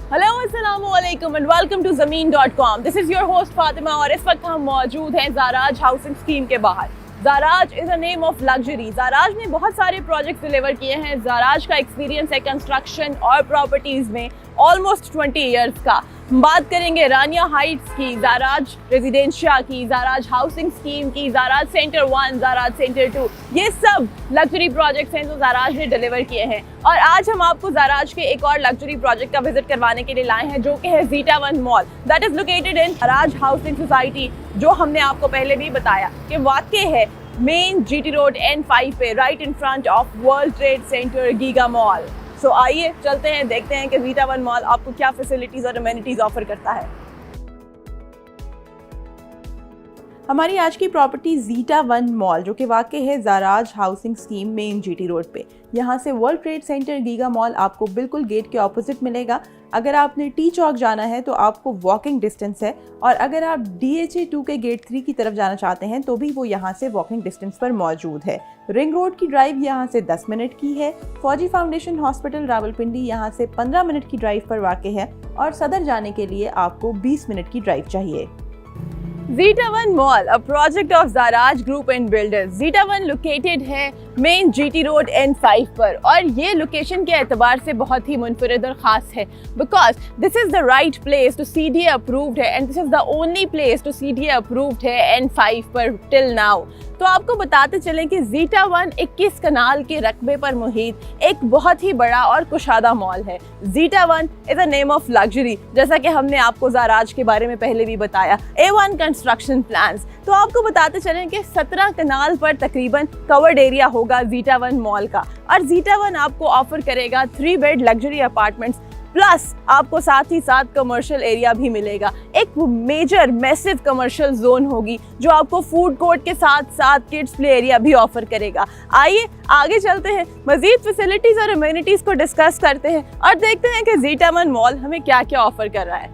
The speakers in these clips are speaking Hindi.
हेलो अस्सलामु अलैकुम and welcome to Zameen dot com. This is your host Fatima और इस वक्त हम मौजूद हैं जाराज हाउसिंग स्कीम के बाहर। Zaraj is a name of luxury. Zaraj ने बहुत सारे प्रोजेक्ट्स डिलीवर किए हैं। जाराज का एक्सपीरियंस है कंस्ट्रक्शन और प्रॉपर्टीज में ऑलमोस्ट 20 इयर्स का। हम बात करेंगे रानिया हाइट्स की, जाराज रेजिडेंशिया की, जाराज हाउसिंग स्कीम की, जाराज सेंटर 1, जाराज सेंटर 2। ये सब लग्जरी प्रोजेक्ट्स हैं जो जाराज ने डिलीवर किए हैं। और आज हम आपको जाराज के एक और लग्जरी प्रोजेक्ट का विजिट करवाने के लिए लाए हैं, जो कि है Zeta 1 Mall that is located in Zaraj housing society, जो हमने आपको पहले भी बताया कि वाकई है मेन जीटी रोड N5 पे, right in front of World Trade Center Giga Mall. So आइए चलते हैं, देखते हैं कि ज़ीटा 1 मॉल आपको क्या फैसिलिटीज़ और अमेनिटीज़ ऑफर करता है। हमारी आज की प्रॉपर्टी ज़ीटा 1 मॉल, जो कि वाक़ई है Zaraj housing scheme main GT road पे। यहाँ से World Trade Center Giga Mall आपको बिल्कुल गेट के ऑपोजिट मिलेगा। अगर आपने टी चौक जाना है तो आपको वॉकिंग डिस्टेंस है, और अगर आप DHA 2 के गेट 3 की तरफ जाना चाहते हैं तो भी वो यहाँ से वॉकिंग डिस्टेंस पर मौजूद है। रिंग रोड की ड्राइव यहाँ से 10 मिनट की है। फौजी फाउंडेशन हॉस्पिटल रावलपिंडी यहाँ से 15 मिनट की ड्राइव पर वाक़ई है, और सदर जाने के लिए आपको 20 मिनट की ड्राइव चाहिए। Zeta 1 mall, a project of Zaraj Group and Builders। Zeta 1 located है मेन जीटी रोड N5 पर, और ये लोकेशन के एतबार से बहुत ही मुनफरिद और ख़ास है, because this is the right place to CDA approved है, and this is the only place to CDA approved है N5 पर टिल नाउ। तो आपको बताते चलें कि ज़ीटा 1 21 कनाल के रकबे पर मुहित एक बहुत ही बड़ा और कुशादा मॉल है। Zeta 1 is a name of luxury, जैसा कि हमने आपको जाराज के बारे में पहले भी बताया। A1 construction plans. तो आपको बताते चलें कि 17 कनाल पर तकरीबन कवर्ड एरिया होगा ज़ीटा 1 मॉल का, और ज़ीटा 1 आपको ऑफर करेगा 3 बेड लग्जरी अपार्टमेंट्स, प्लस आपको साथ ही साथ कमर्शियल एरिया भी मिलेगा। एक मेजर मैसिव कमर्शियल जोन होगी जो आपको फूड कोर्ट के साथ साथ किड्स प्ले एरिया भी ऑफर करेगा। आइए आगे चलते हैं, मजीद फैसिलिटीज और अमेनिटीज को डिस्कस करते हैं और देखते हैं कि ज़ीटा 1 मॉल हमें क्या क्या ऑफर कर रहा है।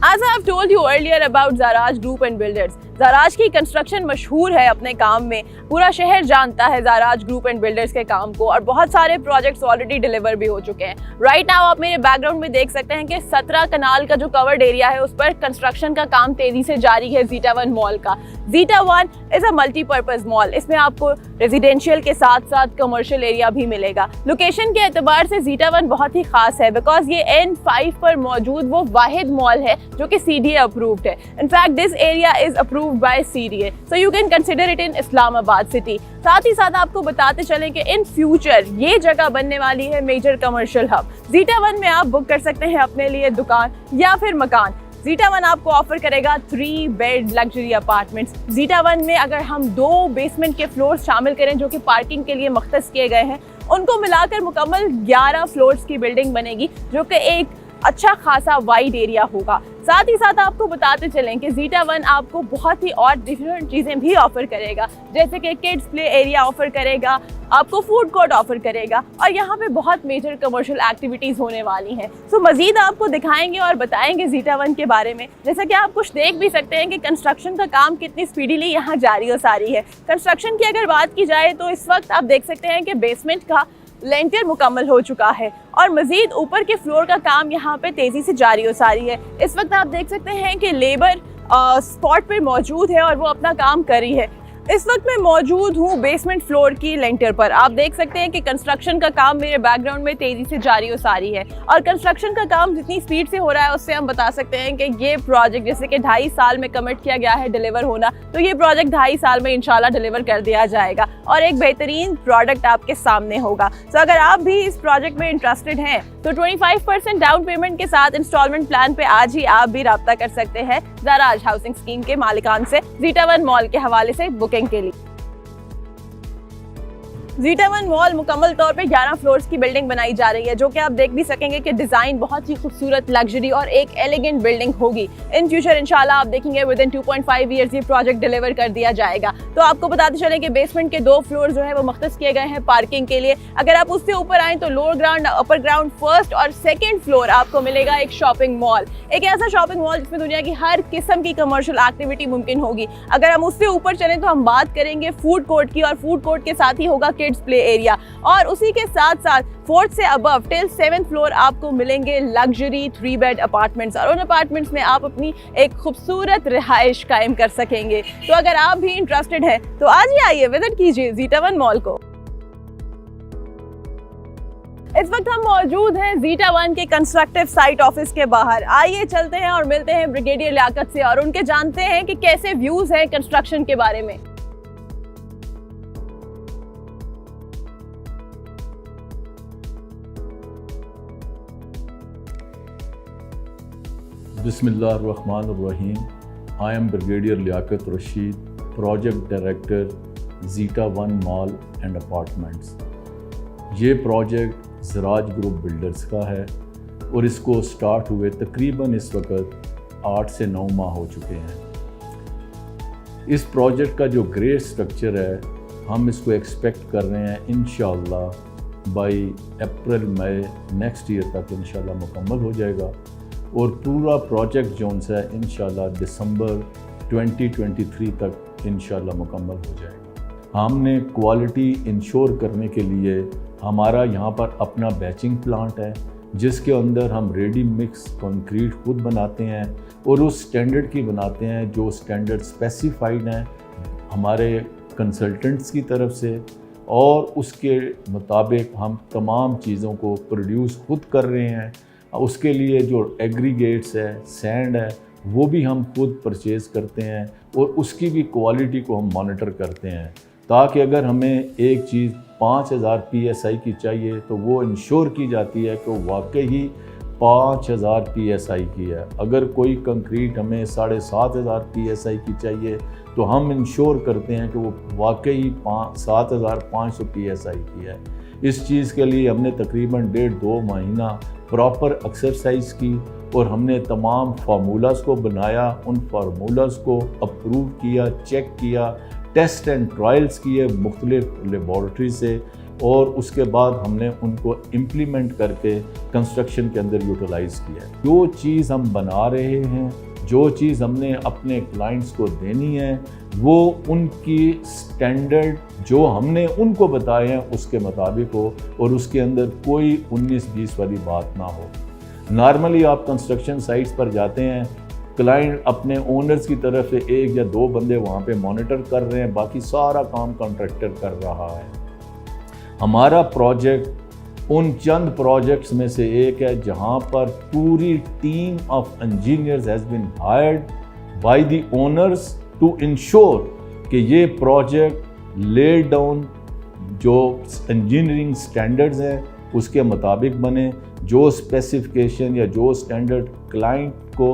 As I have told you earlier about Zaraj Group and Builders, जाराज की कंस्ट्रक्शन मशहूर है अपने काम में। पूरा शहर जानता है जाराज ग्रुप एंड बिल्डर्स के काम को, और बहुत सारे प्रोजेक्ट्स ऑलरेडी डिलीवर भी हो चुके हैं। राइट नाउ आप मेरे बैकग्राउंड में देख सकते हैं कि 17 कनाल का जो कवर्ड एरिया है उस पर कंस्ट्रक्शन का काम तेजी से जारी है ज़ीटा 1 मॉल का। Zeta 1 is a multipurpose mall. इसमें आपको रेजिडेंशियल के साथ साथ कमर्शियल एरिया भी मिलेगा। लोकेशन के एतबार से ज़ीटा 1 बहुत ही खास है, बिकॉज ये N5 पर मौजूद वो वाहिद मॉल है जो कि CDA अप्रूव्ड है। In fact this area is approved by CDA, so you can consider it in Islamabad city. साथ ही साथ आपको बताते चलें कि इन फ्यूचर ये जगह बनने वाली है मेजर कमर्शियल हब। ज़ीटा 1 में आप बुक कर सकते हैं अपने लिए दुकान या फिर मकान। ज़ीटा 1 आपको ऑफर करेगा 3 बेड लग्जरी अपार्टमेंट्स। ज़ीटा 1 में अगर हम 2 बेसमेंट के फ्लोर शामिल करें जो कि पार्किंग के लिए मख्तस किए गए हैं, उनको मिलाकर मुकम्मल 11 फ्लोर्स की बिल्डिंग बनेगी, जो कि एक अच्छा खासा वाइड एरिया होगा। साथ ही साथ आपको बताते चलें कि ज़ीटा 1 आपको बहुत ही और डिफरेंट चीज़ें भी ऑफर करेगा, जैसे कि किड्स प्ले एरिया ऑफर करेगा, आपको फूड कोर्ट ऑफर करेगा, और यहाँ पे बहुत मेजर कमर्शियल एक्टिविटीज़ होने वाली हैं। सो मज़ीद आपको दिखाएंगे और बताएंगे ज़ीटा 1 के बारे में। जैसा कि आप कुछ देख भी सकते हैं कि कंस्ट्रक्शन का काम कितनी स्पीडीली यहाँ जारी और सारी है। कंस्ट्रक्शन की अगर बात की जाए तो इस वक्त आप देख सकते हैं कि बेसमेंट का लेंटर मुकम्मल हो चुका है, और मजीद ऊपर के फ्लोर का काम यहाँ पे तेज़ी से जारी और सारी है। इस वक्त आप देख सकते हैं कि लेबर स्पॉट पे मौजूद है और वो अपना काम कर रही है। इस वक्त मैं मौजूद हूँ बेसमेंट फ्लोर की लेंटर पर। आप देख सकते हैं कि कंस्ट्रक्शन का काम मेरे बैकग्राउंड में तेज़ी से जारी और सारी है, और कंस्ट्रक्शन का काम जितनी स्पीड से हो रहा है उससे हम बता सकते हैं कि ये प्रोजेक्ट जैसे कि 2.5 साल में कमिट किया गया है डिलीवर होना, तो ये प्रोजेक्ट 2.5 साल में इंशाल्लाह डिलीवर कर दिया जाएगा और एक बेहतरीन प्रोडक्ट आपके सामने होगा। तो अगर आप भी इस प्रोजेक्ट में इंटरेस्टेड हैं तो 25% डाउन पेमेंट के साथ इंस्टॉलमेंट प्लान पे आज ही आप भी राब्ता कर सकते हैं जाराज हाउसिंग स्कीम के मालिकान से ज़ीटा 1 मॉल के हवाले से बुकिंग के लिए। ज़ीटा 1 मॉल मुकम्मल तौर पे 11 फ्लोर्स की बिल्डिंग बनाई जा रही है, जो कि आप देख भी सकेंगे कि डिज़ाइन बहुत ही खूबसूरत, लग्जरी और एक एलिगेंट बिल्डिंग होगी। इन फ्यूचर इंशाल्लाह आप देखेंगे विद इन 2.5 ईयर्स ये प्रोजेक्ट डिलीवर कर दिया जाएगा। तो आपको बताते चलें कि बेसमेंट के 2 फ्लोर जो है वो मख्तस किए गए हैं पार्किंग के लिए। अगर आप उससे ऊपर आएँ तो lower ground, upper ground, first और सेकेंड फ्लोर आपको मिलेगा एक शॉपिंग मॉल, एक ऐसा शॉपिंग मॉल जिसमें दुनिया की हर किस्म की कमर्शियल एक्टिविटी मुमकिन होगी। अगर हम उससे ऊपर चलें तो हम बात करेंगे फूड कोर्ट की, और फूड कोर्ट के साथ ही होगा किड्स प्ले एरिया, और उसी के साथ साथ 4th से अबव टिल 7th फ्लोर आपको मिलेंगे लग्जरी 3 बेड अपार्टमेंट्स, और उन अपार्टमेंट्स में आप अपनी एक खूबसूरत रिहाइश कायम कर सकेंगे। तो अगर आप भी इंटरेस्टेड हैं तो आज ही आइए, विजिट कीजिए ज़ीटा वन मॉल को। इस वक्त हम मौजूद हैं ज़ीटा वन के कंस्ट्रक्टिव साइट ऑफिस के बाहर। आइए चलते हैं और मिलते हैं ब्रिगेडियर लियाकत से और उनके जानते हैं कि कैसे व्यूज हैं कंस्ट्रक्शन के बारे में। बिस्मिल्लाहिर्रहमानिर्रहीम। I am brigadier Liaquat Rashid, project director Zeta one mall and apartments. ये प्रोजेक्ट ज़राज ग्रुप बिल्डर्स का है और इसको स्टार्ट हुए तकरीबन इस वक्त 8 से 9 माह हो चुके हैं। इस प्रोजेक्ट का जो ग्रे स्ट्रक्चर है, हम इसको एक्सपेक्ट कर रहे हैं इंशाअल्लाह by April May next year तक इंशाअल्लाह मुकम्मल हो जाएगा, और पूरा प्रोजेक्ट जोन सा है इंशाअल्लाह दिसंबर 2023 तक इंशाअल्लाह मुकम्मल हो जाएगा। हमने क्वालिटी इंश्योर करने के लिए हमारा यहाँ पर अपना बैचिंग प्लांट है, जिसके अंदर हम रेडी मिक्स कंक्रीट खुद बनाते हैं और उस स्टैंडर्ड की बनाते हैं जो स्टैंडर्ड स्पेसिफाइड हैं हमारे कंसल्टेंट्स की तरफ से, और उसके मुताबिक हम तमाम चीज़ों को प्रोड्यूस खुद कर रहे हैं। उसके लिए जो एग्रीगेट्स है, सैंड है, वो भी हम खुद परचेज़ करते हैं और उसकी भी क्वालिटी को हम मॉनिटर करते हैं, ताकि अगर हमें एक चीज़ 5000 PSI की चाहिए तो वो इंश्योर की जाती है कि वाकई 5000 PSI की है। अगर कोई कंक्रीट हमें 7500 PSI की चाहिए तो हम इंश्योर करते हैं कि वो वाकई 7500 PSI की है। इस चीज़ के लिए हमने तकरीबन 1.5-2 महीना प्रॉपर एक्सरसाइज की और हमने तमाम फार्मूलाज को बनाया, उन फार्मूलाज को अप्रूव किया, चेक किया, टेस्ट एंड ट्रायल्स किए मुख्तलिफ लेबॉर्ट्री से, और उसके बाद हमने उनको इम्प्लीमेंट करके कंस्ट्रक्शन के अंदर यूटिलाइज़ किया। जो चीज़ हम बना रहे हैं, जो चीज़ हमने अपने क्लाइंट्स को देनी है, वो उनकी स्टैंडर्ड जो हमने उनको बताए हैं उसके मुताबिक हो और उसके अंदर कोई 19-20 वाली बात ना हो। नॉर्मली आप कंस्ट्रक्शन साइट्स पर जाते हैं, क्लाइंट अपने ओनर्स की तरफ से 1 या 2 बंदे वहाँ पे मॉनिटर कर रहे हैं, बाकी सारा काम कॉन्ट्रैक्टर कर रहा है। हमारा प्रोजेक्ट उन चंद प्रोजेक्ट्स में से एक है जहाँ पर पूरी team of engineers has been hired by the owners to ensure कि ये प्रोजेक्ट ले डाउन जो इंजीनियरिंग स्टैंडर्ड्स हैं उसके मुताबिक बने, जो स्पेसिफिकेशन या जो स्टैंडर्ड क्लाइंट को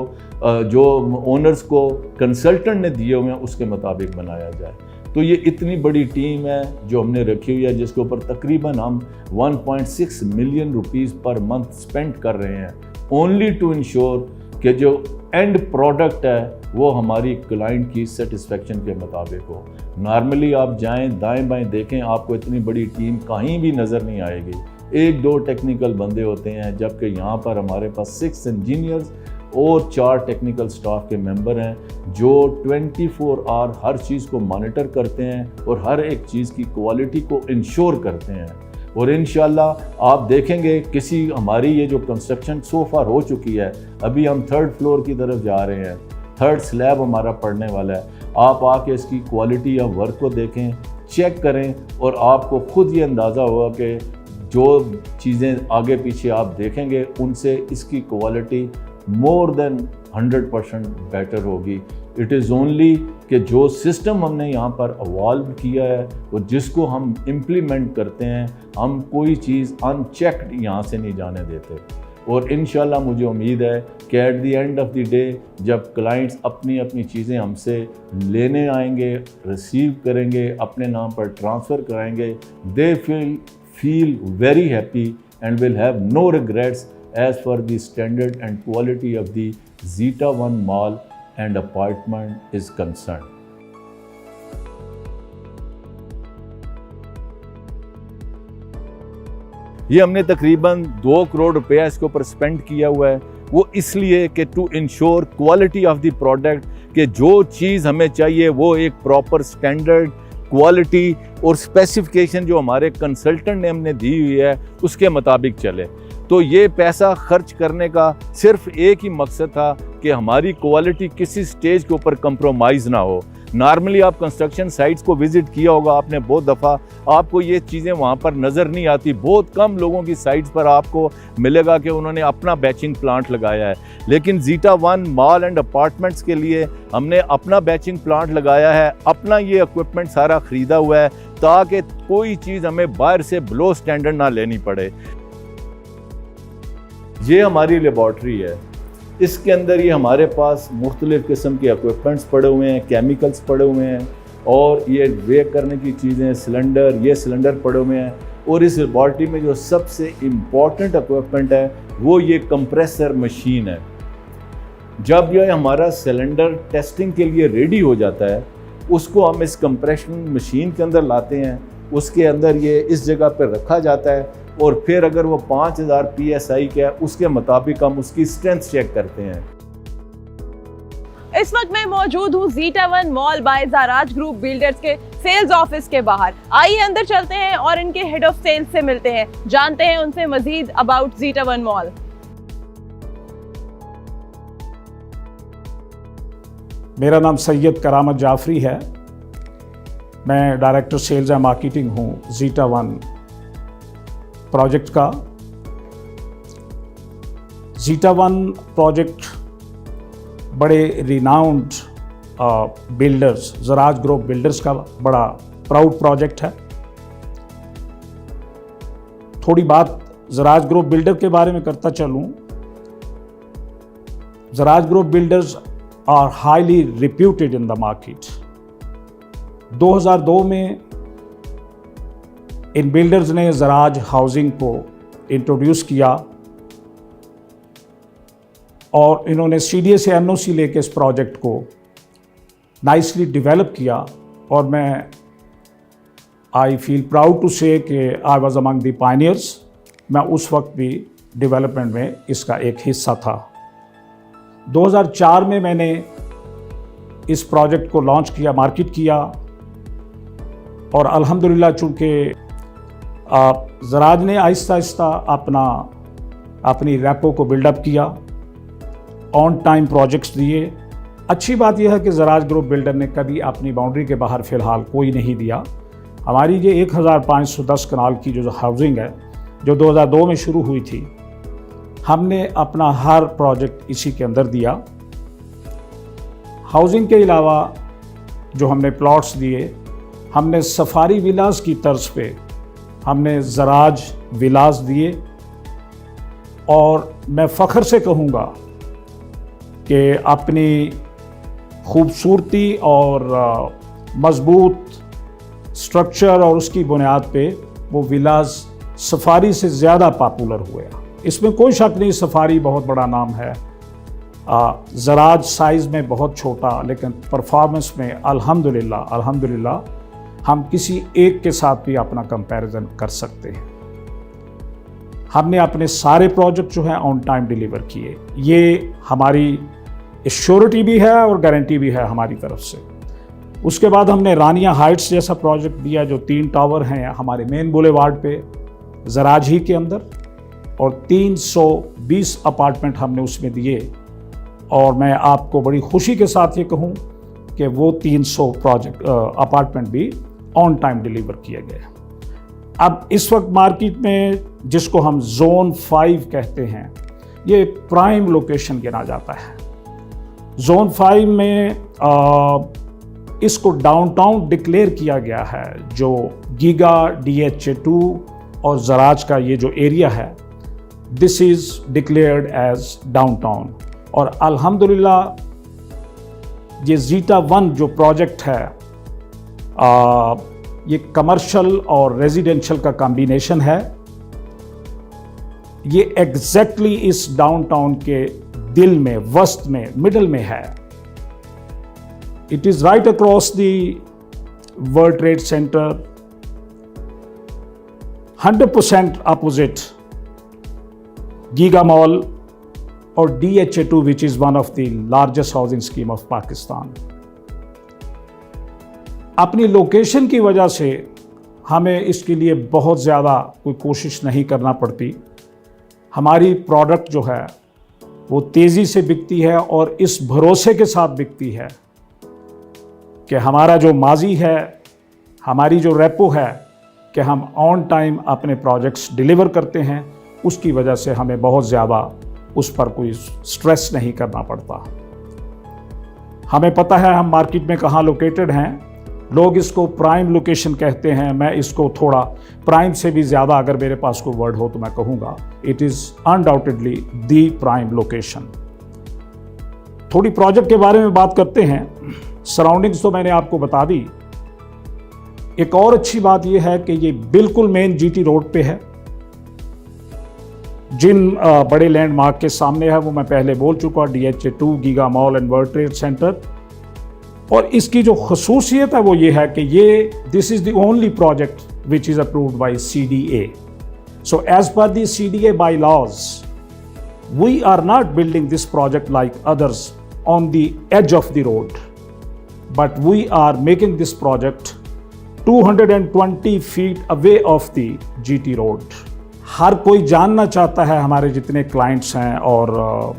जो ओनर्स को कंसल्टेंट ने दिए हुए हैं उसके मुताबिक बनाया जाए। तो ये इतनी बड़ी टीम है जो हमने रखी हुई है, जिसके ऊपर तकरीबन हम 1.6 million rupees per month spend कर रहे हैं, ओनली टू इंश्योर कि जो एंड प्रोडक्ट है वो हमारी क्लाइंट की सेटिस्फेक्शन के मुताबिक हो। नॉर्मली आप जाएं दाएं बाएं देखें, आपको इतनी बड़ी टीम कहीं भी नज़र नहीं आएगी। 1-2 टेक्निकल बंदे होते हैं, जबकि यहाँ पर हमारे पास 6 इंजीनियर्स और 4 टेक्निकल स्टाफ के मेंबर हैं जो 24 आवर हर चीज़ को मॉनिटर करते हैं और हर एक चीज़ की क्वालिटी को इंश्योर करते हैं। और इंशाल्लाह आप देखेंगे किसी हमारी ये जो कंस्ट्रक्शन सो फार हो चुकी है, अभी हम 3rd फ्लोर की तरफ जा रहे हैं, 3rd स्लैब हमारा पड़ने वाला है। आप आके इसकी क्वालिटी या वर्क को देखें, चेक करें और आपको खुद ये अंदाज़ा होगा कि जो चीज़ें आगे पीछे आप देखेंगे उनसे इसकी क्वालिटी मोर देन 100% बेटर होगी। इट इज़ ओनली कि जो सिस्टम हमने यहाँ पर इवॉल्व किया है और जिसको हम इम्प्लीमेंट करते हैं, हम कोई चीज़ अनचेक्ड यहाँ से नहीं जाने देते। और इंशाल्लाह मुझे उम्मीद है कि at the end of the day जब क्लाइंट्स अपनी अपनी चीज़ें हमसे लेने आएंगे, रिसीव करेंगे, अपने नाम पर ट्रांसफ़र कराएंगे, दे feel very happy and will have no regrets as for the standard and quality of the zeta one mall and apartment is concerned. ये हमने तकरीबन 2 करोड़ रुपया इसके ऊपर स्पेंड किया हुआ है, वो इसलिए कि to ensure quality of the product, कि जो चीज़ हमें चाहिए वो एक प्रॉपर स्टैंडर्ड क्वालिटी और स्पेसिफिकेशन जो हमारे कंसल्टेंट ने हमने दी हुई है उसके मुताबिक चले। तो ये पैसा खर्च करने का सिर्फ एक ही मकसद था कि हमारी क्वालिटी किसी स्टेज के ऊपर कंप्रोमाइज़ ना हो। नॉर्मली आप कंस्ट्रक्शन साइट्स को विज़िट किया होगा आपने बहुत दफ़ा, आपको ये चीज़ें वहाँ पर नज़र नहीं आती। बहुत कम लोगों की साइट्स पर आपको मिलेगा कि उन्होंने अपना बैचिंग प्लांट लगाया है, लेकिन zeta one mall and apartments के लिए हमने अपना बैचिंग प्लांट लगाया है, अपना ये इक्विपमेंट सारा ख़रीदा हुआ है ताकि कोई चीज़ हमें बाहर से बिलो स्टैंडर्ड ना लेनी पड़े। ये हमारी लेबॉर्ट्री है, इसके अंदर ये हमारे पास मुख्तलिफ़ किस्म के इक्विपमेंट्स पड़े हुए हैं, केमिकल्स पड़े हुए हैं और ये वे करने की चीज़ें, सिलेंडर, ये सिलेंडर पड़े हुए हैं। और इस लेबॉर्ट्री में जो सबसे इम्पॉर्टेंट इक्विपमेंट है वो ये कंप्रेसर मशीन है। जब यह हमारा सिलेंडर टेस्टिंग के लिए रेडी हो जाता है उसको हम इस कंप्रेशन मशीन के अंदर लाते हैं, उसके अंदर ये इस जगह पर रखा जाता है और फिर अगर वो 5000 PSI का है उसके मुताबिक हम उसकी स्ट्रेंथ चेक करते हैं। इस वक्त मैं मौजूद हूँ Zeta one Mall by Zaraj group builders के सेल्स ऑफिस के बाहर। आइए अंदर चलते हैं और इनके हेड ऑफ सेल्स से मिलते हैं, जानते हैं उनसे मजीद अबाउट ज़ीटा वन मॉल। मेरा नाम सैयद करामत जाफरी है, मैं डायरेक्टर सेल्स एंड मार्केटिंग हूँ ज़ीटा वन प्रोजेक्ट का। ज़ीटा वन प्रोजेक्ट बड़े रिनाउंड बिल्डर्स, ज़राज ग्रुप बिल्डर्स का बड़ा प्राउड प्रोजेक्ट है। थोड़ी बात ज़राज ग्रुप बिल्डर के बारे में करता चलूँ। Zaraj group builders are highly reputed in the market. 2002 में इन बिल्डर्स ने ज़राज हाउसिंग को इंट्रोड्यूस किया और इन्होंने CDA से NOC लेके इस प्रोजेक्ट को नाइसली डेवलप किया और मैं आई फील प्राउड टू से कि I was among the pioneers. मैं उस वक्त भी डेवलपमेंट में इसका एक हिस्सा था। 2004 में मैंने इस प्रोजेक्ट को लॉन्च किया, मार्केट किया और अल्हम्दुलिल्लाह चूँकि ज़राज ने आहिस्ता आहिस्ता अपनी रैपो को बिल्डअप किया, ऑन टाइम प्रोजेक्ट्स दिए। अच्छी बात यह है कि ज़राज ग्रुप बिल्डर ने कभी अपनी बाउंड्री के बाहर फ़िलहाल कोई नहीं दिया। हमारी ये 1510 कनाल की जो हाउसिंग है जो 2002 में शुरू हुई थी, हमने अपना हर प्रोजेक्ट इसी के अंदर दिया। हाउसिंग के अलावा जो हमने प्लॉट्स दिए, हमने सफारी विलास की तर्ज पे हमने ज़राज विलास दिए और मैं फ़ख्र से कहूँगा कि अपनी खूबसूरती और मज़बूत स्ट्रक्चर और उसकी बुनियाद पे वो विलास सफारी से ज़्यादा पॉपुलर हुए। इसमें कोई शक नहीं, सफारी बहुत बड़ा नाम है। ज़राज साइज़ में बहुत छोटा, लेकिन परफॉर्मेंस में अल्हम्दुलिल्लाह हम किसी एक के साथ भी अपना कंपैरिजन कर सकते हैं। हमने अपने सारे प्रोजेक्ट जो हैं ऑन टाइम डिलीवर किए। ये हमारी एश्योरिटी भी है और गारंटी भी है हमारी तरफ से। उसके बाद हमने रानिया हाइट्स जैसा प्रोजेक्ट दिया जो 3 टावर हैं हमारे मेन बुलेवार्ड पे ज़राज ही के अंदर और 320 अपार्टमेंट हमने उसमें दिए। और मैं आपको बड़ी खुशी के साथ ये कहूँ कि वो 300 अपार्टमेंट भी ऑन टाइम डिलीवर किए गए। अब इस वक्त मार्केट में जिसको हम जोन 5 कहते हैं, ये प्राइम लोकेशन गिना जाता है। जोन 5 में इसको डाउनटाउन डिक्लेयर किया गया है। जो गीगा, DHA2 और ज़राज का ये जो एरिया है, this is declared as downtown. और अल्हम्दुलिल्लाह ये ज़ीटा वन जो प्रोजेक्ट है ये कमर्शियल और रेजिडेंशियल का कॉम्बिनेशन है। ये एग्जैक्टली इस डाउनटाउन के दिल में, वस्त में, मिडल में है। It is right across the world Trade centre, 100% opposite giga mall और DHA2 which is one of the largest housing scheme of Pakistan. अपनी लोकेशन की वजह से हमें इसके लिए बहुत ज़्यादा कोई कोशिश नहीं करना पड़ती। हमारी प्रोडक्ट जो है वो तेज़ी से बिकती है और इस भरोसे के साथ बिकती है कि हमारा जो माजी है, हमारी जो रेपो है कि हम ऑन टाइम अपने प्रोजेक्ट्स डिलीवर करते हैं, उसकी वजह से हमें बहुत ज़्यादा उस पर कोई स्ट्रेस नहीं करना पड़ता। हमें पता है हम मार्केट में कहाँ लोकेटेड हैं। लोग इसको प्राइम लोकेशन कहते हैं, मैं इसको थोड़ा प्राइम से भी ज़्यादा अगर मेरे पास कोई वर्ड हो तो मैं कहूँगा it is undoubtedly the prime location. थोड़ी प्रोजेक्ट के बारे में बात करते हैं। सराउंडिंग्स तो मैंने आपको बता दी। एक और अच्छी बात यह है कि ये बिल्कुल मेन जीटी रोड पे है। जिन बड़े लैंडमार्क के सामने है वो मैं पहले बोल चुका, DHA2, giga mall and world Trade centre. और इसकी जो खसूसियत है वो ये है कि ये this is the only project which is approved by CDA। So as per the CDA bylaws, we are not building this project like others on the edge of the road, but we are making this project 220 feet away of the GT road. हर कोई जानना चाहता है, हमारे जितने क्लाइंट्स हैं और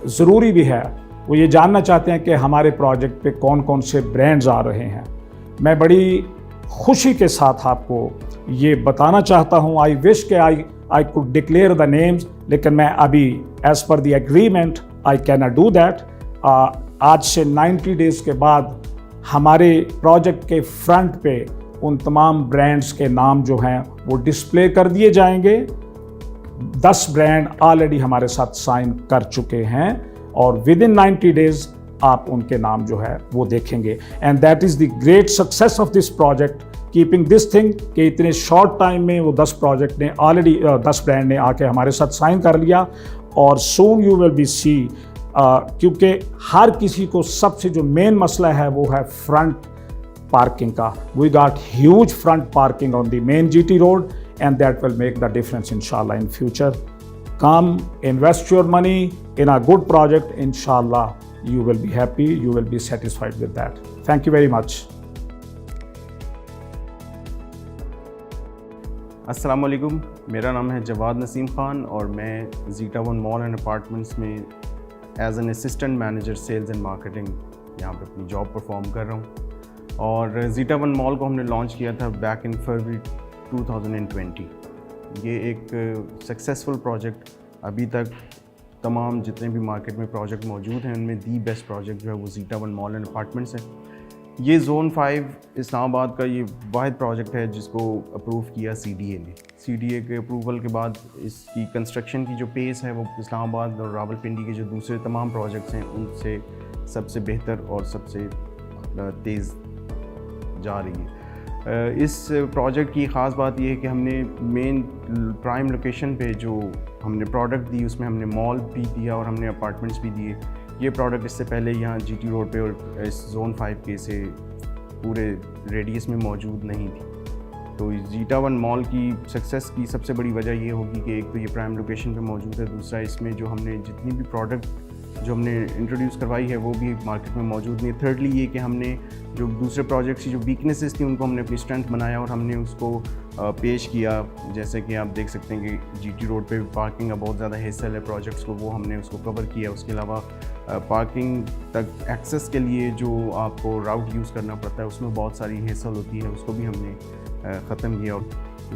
ज़रूरी भी है, वो ये जानना चाहते हैं कि हमारे प्रोजेक्ट पे कौन कौन से ब्रांड्स आ रहे हैं। मैं बड़ी खुशी के साथ आपको ये बताना चाहता हूँ। आई विश के I could declare the names, लेकिन मैं अभी as per the agreement I can not do that. आज से 90 डेज़ के बाद हमारे प्रोजेक्ट के फ्रंट पे उन तमाम ब्रांड्स के नाम जो हैं वो डिस्प्ले कर दिए जाएंगे। 10 ब्रांड ऑलरेडी हमारे साथ साइन कर चुके हैं और विद इन 90 डेज आप उनके नाम जो है वो देखेंगे। And that is the great success of this project, keeping this thing कि इतने शॉर्ट टाइम में वो 10 प्रोजेक्ट ने ऑलरेडी 10 ब्रांड ने आके हमारे साथ साइन कर लिया। और soon you will be see, क्योंकि हर किसी को सबसे जो मेन मसला है वो है फ्रंट पार्किंग का। We got huge front parking on the main GT road and that will make the difference इंशाल्लाह in future. Come, invest your money in a good project. Inshallah, you will be happy. You will be satisfied with that. Thank you very much. अस्सलाम वालेकुम, मेरा नाम है जवाद नसीम ख़ान और मैं Zeta one mall and apartments में as an assistant manager sales and marketing यहाँ पे अपनी जॉब परफॉर्म कर रहा हूँ। और ज़ीटा वन मॉल को हमने लॉन्च किया था बैक इन फरवरी 2020। ये एक सक्सेसफुल प्रोजेक्ट, अभी तक तमाम जितने भी मार्केट में प्रोजेक्ट मौजूद हैं उनमें दी बेस्ट प्रोजेक्ट जो है वो zeta one mall and apartments है। ये ज़ोन 5 इस्लामाबाद का ये वाहिद प्रोजेक्ट है जिसको अप्रूव किया CDA ने। CDA के अप्रूवल के बाद इसकी कंस्ट्रक्शन की जो पेस है वो इस्लामाबाद और रावलपिंडी के जो दूसरे तमाम प्रोजेक्ट्स हैं उनसे सबसे बेहतर और सबसे तेज़ जा रही है। इस प्रोजेक्ट की ख़ास बात ये है कि हमने मेन प्राइम लोकेशन पे जो हमने प्रोडक्ट दी उसमें हमने मॉल भी दिया और हमने अपार्टमेंट्स भी दिए। ये प्रोडक्ट इससे पहले यहाँ GT रोड पे और इस ज़ोन 5 के से पूरे रेडियस में मौजूद नहीं थी। तो ज़ीटा वन मॉल की सक्सेस की सबसे बड़ी वजह ये होगी कि एक तो ये प्राइम लोकेशन पे मौजूद है, दूसरा इसमें जो हमने जितनी भी प्रोडक्ट जो हमने इंट्रोड्यूस करवाई है वो भी मार्केट में मौजूद नहीं। थर्डली ये कि हमने जो दूसरे प्रोजेक्ट्स की जो वीकनेसेस थी उनको हमने अपनी स्ट्रेंथ बनाया और हमने उसको पेश किया। जैसे कि आप देख सकते हैं कि GT रोड पे पार्किंग का बहुत ज़्यादा हेसल है प्रोजेक्ट्स को, वो हमने उसको कवर किया। उसके अलावा पार्किंग तक एक्सेस के लिए जो आपको राउट यूज़ करना पड़ता है उसमें बहुत सारी हेसल होती है, उसको भी हमने ख़त्म किया। और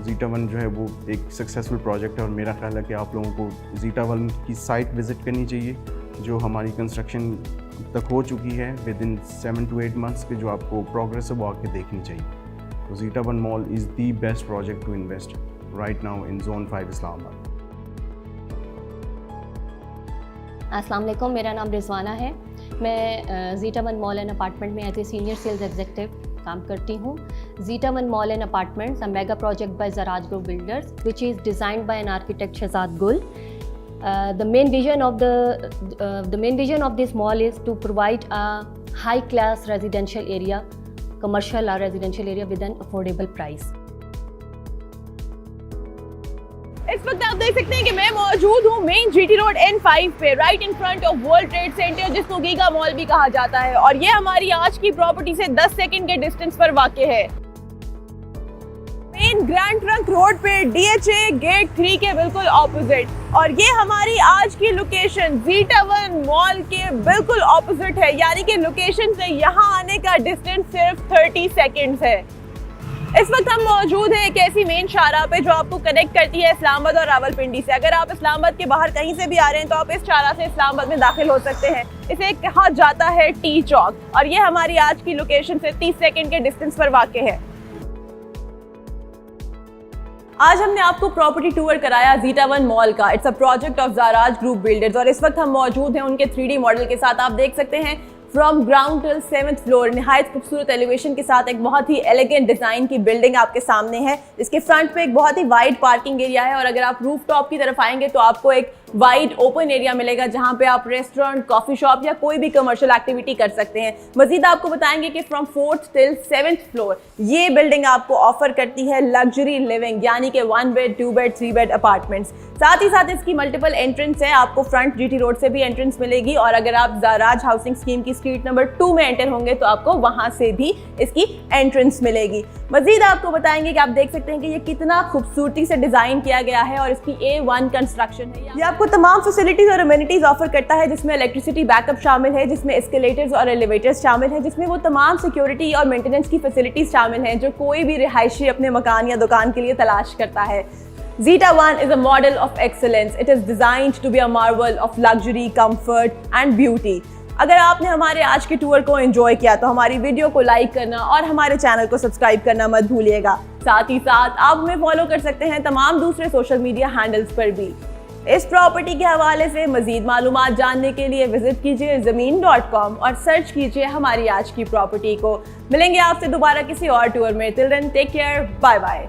ज़ीटा वन जो है वो एक सक्सेसफुल प्रोजेक्ट है और मेरा ख्याल है कि आप लोगों को ज़ीटा वन की साइट विज़िट करनी चाहिए जो हमारी कंस्ट्रक्शन तक हो चुकी है। विद इन 7 to 8 months के जो आपको प्रोग्रेस है वो आके देखनी चाहिए। तो Zeta one mall is the best project to invest right now in zone 5 Islamabad. अस्सलाम वालेकुम, मेरा नाम रिजवाना है। मैं Zeta one mall and apartment में as a senior sales executive काम करती हूँ। Zeta one mall and apartments a mega project by Zaraj group builders which is designed by an architect Shahzad Gul. The main vision of this mall is to provide a high class residential area, commercial or residential area with an affordable price. इस वक्त आप देख सकते हैं कि मैं मौजूद हूँ मेन जीटी रोड N5 पे, right in front of World Trade centre, जिसको गीगा मॉल भी कहा जाता है। और ये हमारी आज की प्रॉपर्टी से 10 सेकंड के डिस्टेंस पर वाक़ है। मेन ग्रैंड ट्रंक रोड पे DHA गेट 3 के बिल्कुल ऑपोजिट। और ये हमारी आज की लोकेशन ज़ीटा वन मॉल के बिल्कुल ऑपोजिट है, यानी कि लोकेशन से यहाँ आने का डिस्टेंस सिर्फ 30 सेकेंड्स है। इस वक्त हम मौजूद हैं एक ऐसी मेन शाहराह पे जो आपको कनेक्ट करती है इस्लामाबाद और रावलपिंडी से। अगर आप इस्लामाबाद के बाहर कहीं से भी आ रहे हैं तो आप इस शाहराह से इस्लामाबाद में दाखिल हो सकते हैं। इसे कहा जाता है टी चौक और ये हमारी आज की लोकेशन से 30 सेकंड के डिस्टेंस पर वाक़ है। आज हमने आपको प्रॉपर्टी टूर कराया ज़ीटा वन मॉल का। It's a project of Zaraj group builders और इस वक्त हम मौजूद हैं उनके 3D मॉडल के साथ। आप देख सकते हैं from ground till 7th floor निहायत खूबसूरत एलिवेशन के साथ एक बहुत ही एलिगेंट डिज़ाइन की बिल्डिंग आपके सामने है। इसके फ्रंट पे एक बहुत ही वाइड पार्किंग एरिया है और अगर आप रूफ टॉप की तरफ आएंगे तो आपको एक वाइड ओपन एरिया मिलेगा जहां पे आप रेस्टोरेंट, कॉफी शॉप या कोई भी कमर्शियल एक्टिविटी कर सकते हैं। मजीद आपको बताएंगे कि from 4th till 7th floor ये बिल्डिंग आपको ऑफर करती है लग्जरी लिविंग, यानी कि 1 बेड, 2 बेड, 3 बेड अपार्टमेंट्स। साथ ही साथ इसकी मल्टीपल एंट्रेंस है, आपको फ्रंट जीटी रोड से भी एंट्रेंस मिलेगी और अगर आप ज़राज हाउसिंग स्कीम की स्ट्रीट नंबर 2 में एंटर होंगे तो आपको वहां से भी इसकी एंट्रेंस मिलेगी। मजीद आपको बताएंगे कि आप देख सकते हैं कि ये कितना खूबसूरती से डिजाइन किया गया है और इसकी A1 कंस्ट्रक्शन है। ये आपको तमाम फैसिलिटीज और अमेनिटीज ऑफर करता है, जिसमें इलेक्ट्रिसिटी बैकअप शामिल है, जिसमें एस्केलेटर्स और एलिवेटर्स शामिल हैं, जिसमें वो तमाम सिक्योरिटी और मेंटेनेंस की फैसिलिटीज शामिल हैं जो कोई भी रिहायशी अपने मकान या दुकान के लिए तलाश करता है। Zeta One is a model of excellence. It is designed to be a marvel of luxury, comfort and beauty. अगर आपने हमारे आज के टूर को एंजॉय किया तो हमारी वीडियो को लाइक करना और हमारे चैनल को सब्सक्राइब करना मत भूलिएगा। साथ ही साथ आप हमें फॉलो कर सकते हैं तमाम दूसरे सोशल मीडिया हैंडल्स पर भी। इस प्रॉपर्टी के हवाले से मजीद मालूमात जानने के लिए विजिट कीजिए ज़मीन.com और सर्च कीजिए हमारी आज की प्रॉपर्टी को। मिलेंगे आपसे दोबारा किसी और टूर में। Till then take care, bye bye.